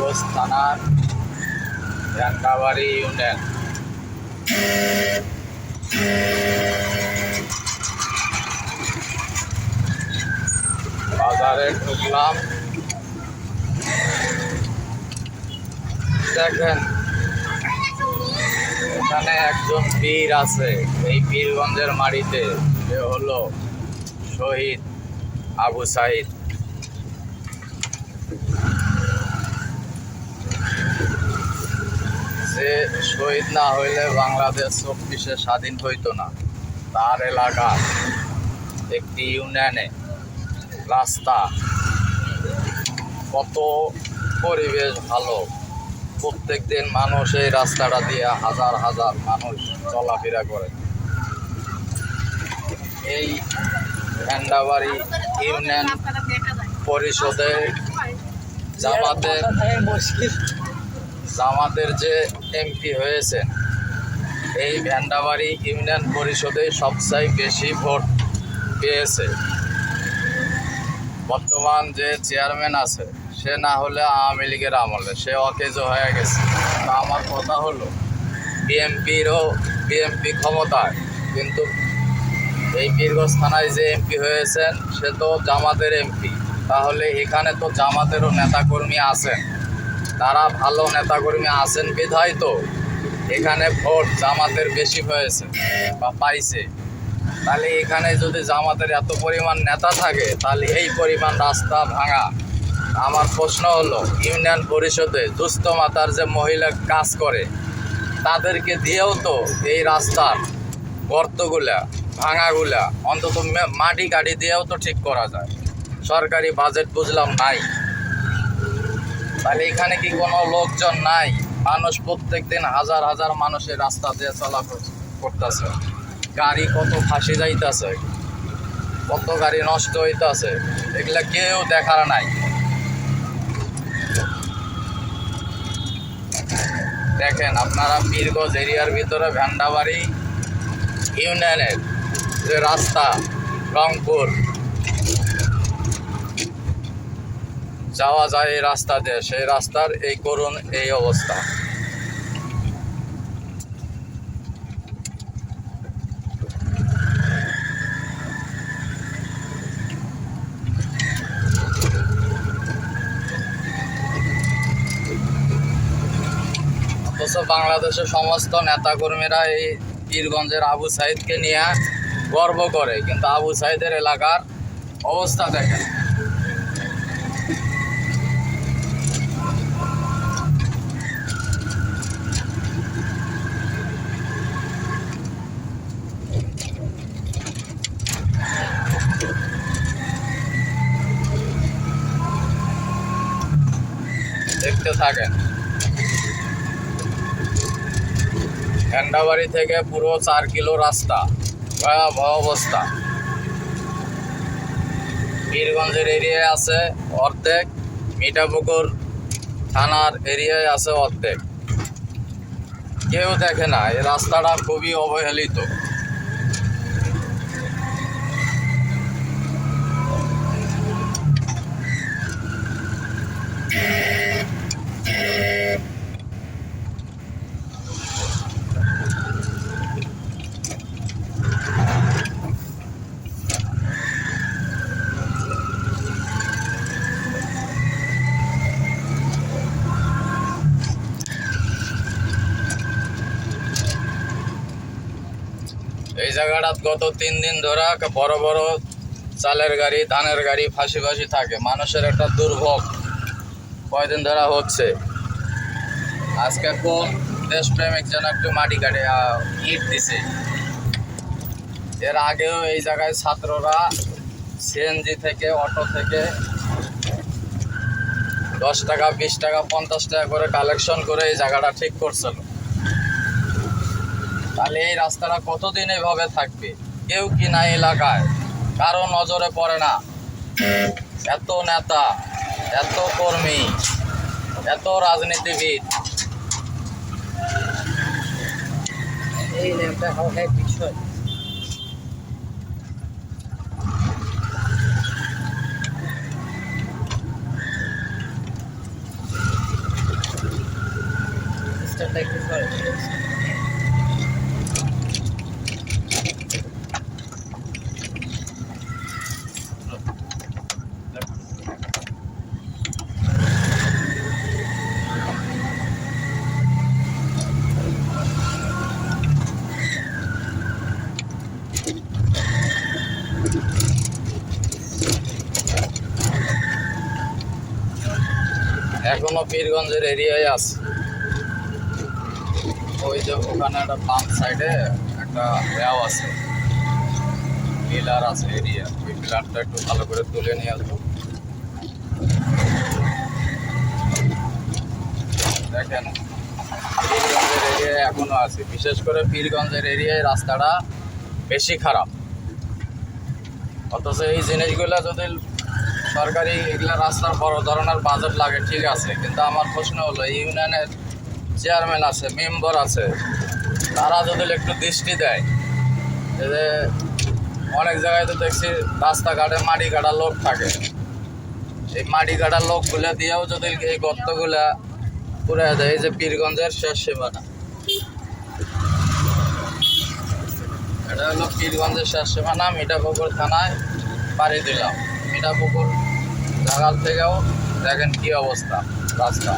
পীরগঞ্জ থানার ভ্যান্ডাবাড়ি ইউনিয়ন। বাজারে ঢুকলাম, দেখেন এখানে একজন পীর আছে। এই পীরগঞ্জের মাটিতে সে হলো শহীদ আবু সাইদ। যে শহীদ না হইলে বাংলাদেশ 24-এ স্বাধীন হইতো না। তার এলাকা একটি ইউনিয়নে রাস্তা কত পরিবেশ ভালো, প্রত্যেক দিন মানুষ এই রাস্তাটা দিয়ে হাজার হাজার মানুষ চলাফেরা করে। এই ভ্যান্ডাবাড়ি ইউনিয়ন পরিষদে জামাতের যে এমপি হয়েছেন, এই ভ্যান্ডাবাড়ি ইউনিয়ন পরিষদে সবচেয়ে বেশি ভোট পেয়েছে। বর্তমান যে চেয়ারম্যান আছে সে না হলে আওয়ামী লীগের আমলে সে অকেজ হয়ে গেছে। তা আমার কথা হলো বিএমপি ক্ষমতায়, কিন্তু এই পীরগঞ্জ থানায় যে এমপি হয়েছেন সে তো জামাতের এমপি। তাহলে এখানে তো জামাতেরও নেতাকর্মী আছেন, তারা ভালো নেতাকর্মী আছেন বিধায় তো এখানে ভোট জামাতের বেশি হয়েছে বা পাইছে। তাহলে এখানে যদি জামাতের এত পরিমাণ নেতা থাকে তাহলে এই পরিমাণ রাস্তা ভাঙা। আমার প্রশ্ন হলো, ইউনিয়ন পরিষদে দুস্থ মাতার যে মহিলা কাজ করে তাদেরকে দিয়েও তো এই রাস্তার গর্তগুলা ভাঙাগুলা অন্তত মাটি কাটি দিয়েও তো ঠিক করা যায়। সরকারি বাজেট বুঝলাম নাই। তাহলে এখানে কি কোনো লোকজন নাই? মানুষ প্রত্যেক দিন হাজার হাজার মানুষের রাস্তা দিয়ে চলাচল করতেছে, গাড়ি কত ফাঁসি যাইতেছে, কত গাড়ি নষ্ট হইতেছে, এগুলা কেউ দেখার নাই। দেখেন আপনারা পীরগঞ্জ এরিয়ার ভিতরে ভ্যান্ডাবাড়ি ইউনিয়নের যে রাস্তা রংপুর যাওয়া যায় এই রাস্তা দিয়ে, সেই রাস্তার এই করুণ এই অবস্থা। অথচ বাংলাদেশের সমস্ত নেতাকর্মীরা এই পীরগঞ্জের আবু সাইদকে নিয়ে গর্ব করে, কিন্তু আবু সাইদের এলাকার অবস্থা দেখেন। দেখতে থাকেন। ভ্যান্ডাবাড়ি থেকে পুরো 4 কিলো রাস্তা, ভয়াবহ অবস্থা। পীরগঞ্জের এরিয়ায় আছে অর্ধেক, মিঠাপুকুর থানার এরিয়ায় আছে অর্ধেক। কেউ দেখে না, এই রাস্তাটা খুবই অবহেলিত। এই জায়গাটা গত 3 দিন ধরে বড় বড় চালের গাড়ি, ধানের গাড়ি ফাঁসি থাকে। মানুষের একটা দুর্ভোগ কয়দিন ধরা হচ্ছে। আজকে কোন দেশপ্রেমিক যেন একটু মাটি কাটে ইট দিছে। এর আগেও এই জায়গায় ছাত্ররা সিএনজি থেকে, অটো থেকে 10 টাকা, 20 টাকা, 50 টাকা করে কালেকশন করে এই জায়গাটা ঠিক করছিল। তাহলে এই রাস্তাটা কতদিন এইভাবে থাকবে? কেউ কি না এলাকায়, কারো নজরে পড়ে না। এত নেতা, এত কর্মী, এত রাজনীতিবিদ, এই নেতা হওয়ার বিষয়। এখনো পীরগঞ্জের এরিয়ায় আছে। ওই যে ওখানে একটা পাম্প সাইডে একটা রেও আছে, পিলার আছে এরিয়া, ওই পিলারটা একটু ভালো করে তুলে নিয়ে আসবো। দেখেন পীরগঞ্জের এরিয়ায় এখনো আছে, বিশেষ করে পীরগঞ্জের এরিয়ায় রাস্তাটা বেশি খারাপ। অথচ এই জিনিসগুলো যদি সরকারি এগুলো রাস্তার বড় ধরনের বাজেট লাগে ঠিক আছে, কিন্তু আমার প্রশ্ন হলো ইউনিয়নের চেয়ারম্যান আছে, মেম্বার আছে, তারা যদি একটু দৃষ্টি দেয়। যে অনেক জায়গায় তো দেখছি রাস্তাঘাটে মাটি কাটার লোক থাকে, এই মাটি কাটার লোকগুলো দিয়েও যদি এই গর্তগুলা পুরে দেয়। এই যে পীরগঞ্জের শেষ সীমানা, এটা হলো পীরগঞ্জের শেষ সীমানা। মিঠাপুকুর থানায় পাড়ি দিলাম। মিঠাপুকুর জায়গার থেকেও দেখেন কি অবস্থা রাস্তা।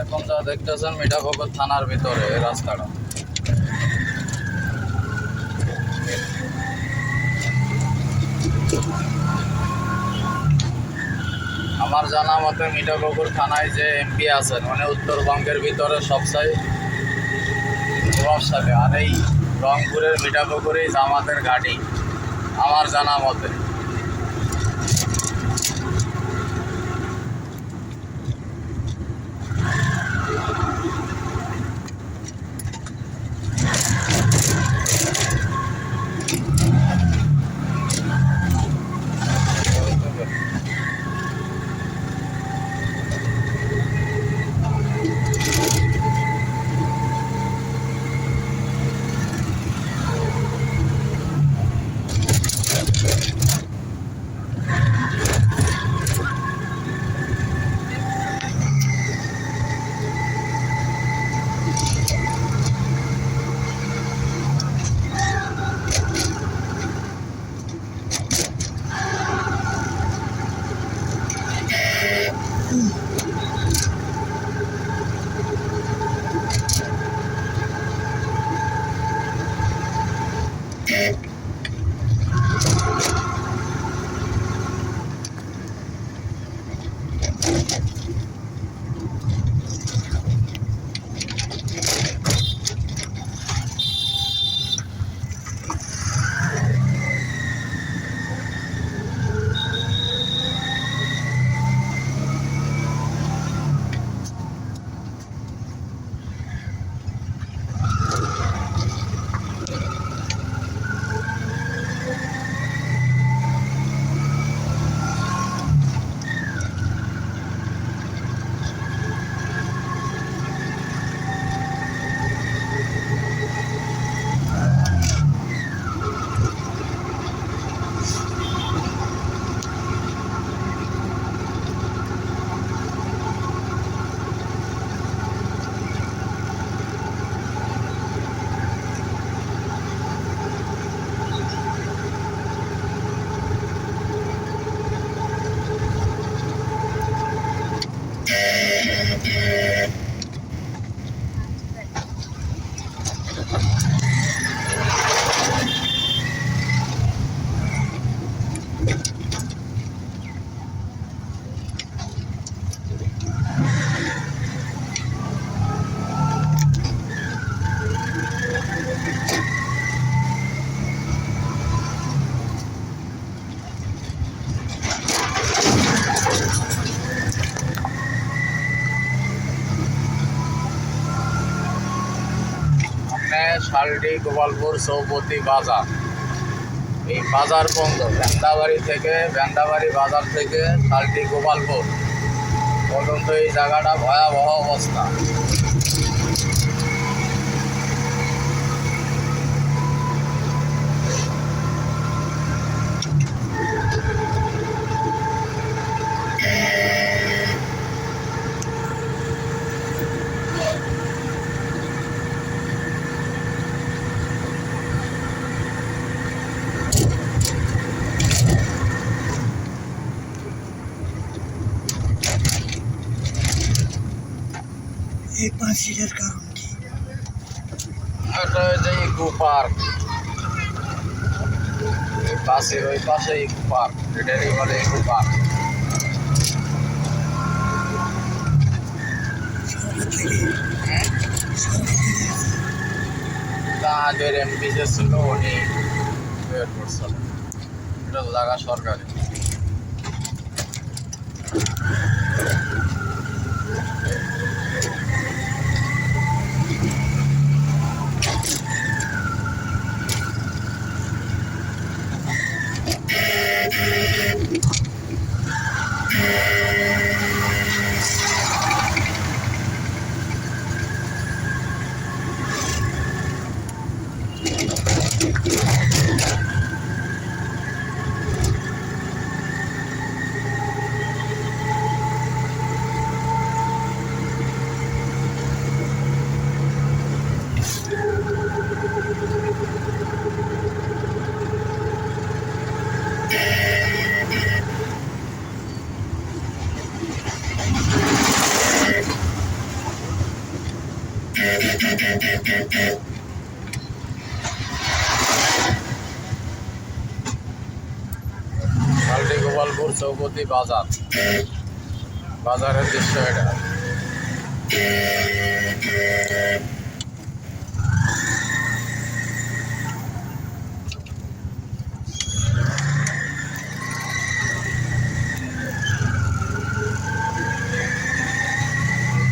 এখন যা দেখতেছেন মিঠাপুকুর থানার ভিতরে এই রাস্তাটা। আমার জানা মতে মিঠাপুকুর থানায় যে এমপি আছেন মানে উত্তরবঙ্গের ভিতরে সবচেয়ে প্রভাবশালী। আর এই রংপুরের মিঠাপুকুরেই জামাতের ঘাঁটি আমার জানা মতে। শালডি গোপালপুর চৌপতি বাজার। এই বাজার পর্যন্ত ভ্যান্ডাবাড়ি বাজার থেকে শালডি গোপালপুর পর্যন্ত এই জায়গাটা ভয়াবহ অবস্থা। এই পাঁচিলের কারণ কি? এটা হচ্ছে ইকো পার্ক। এই পাশের ওই পাশে ইকো পার্ক, এটারই বলে ইকো পার্ক। সরকার থেকে আগের এমপি যে ছিল উনি বের করছিল, এটা জায়গা সরকারি। শালডি গোপালপুর চৌপতি বাজার, বাজারের দৃশ্য এটা।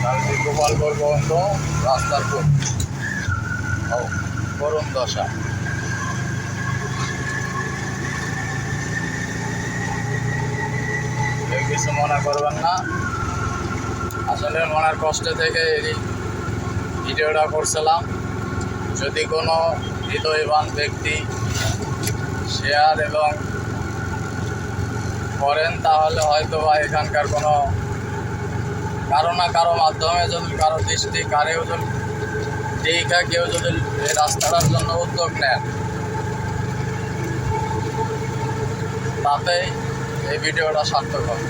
শালডি গোপালপুর পর্যন্ত রাস্তার করুণ দশা। কেউ কিছু মনে করবেন না, আসলে মনের কষ্ট থেকে এই ভিডিওটা করছিলাম। যদি কোনো হৃদয়বান ব্যক্তি শেয়ার এবং করেন তাহলে হয়তো বা এখানকার কোনো কারো না কারো মাধ্যমে যদি কারো দৃষ্টি কারেও যদি কেউ যদি এই রাস্তাটার জন্য উদ্যোগ নেন, তাতে এই ভিডিওটা সার্থক হবে।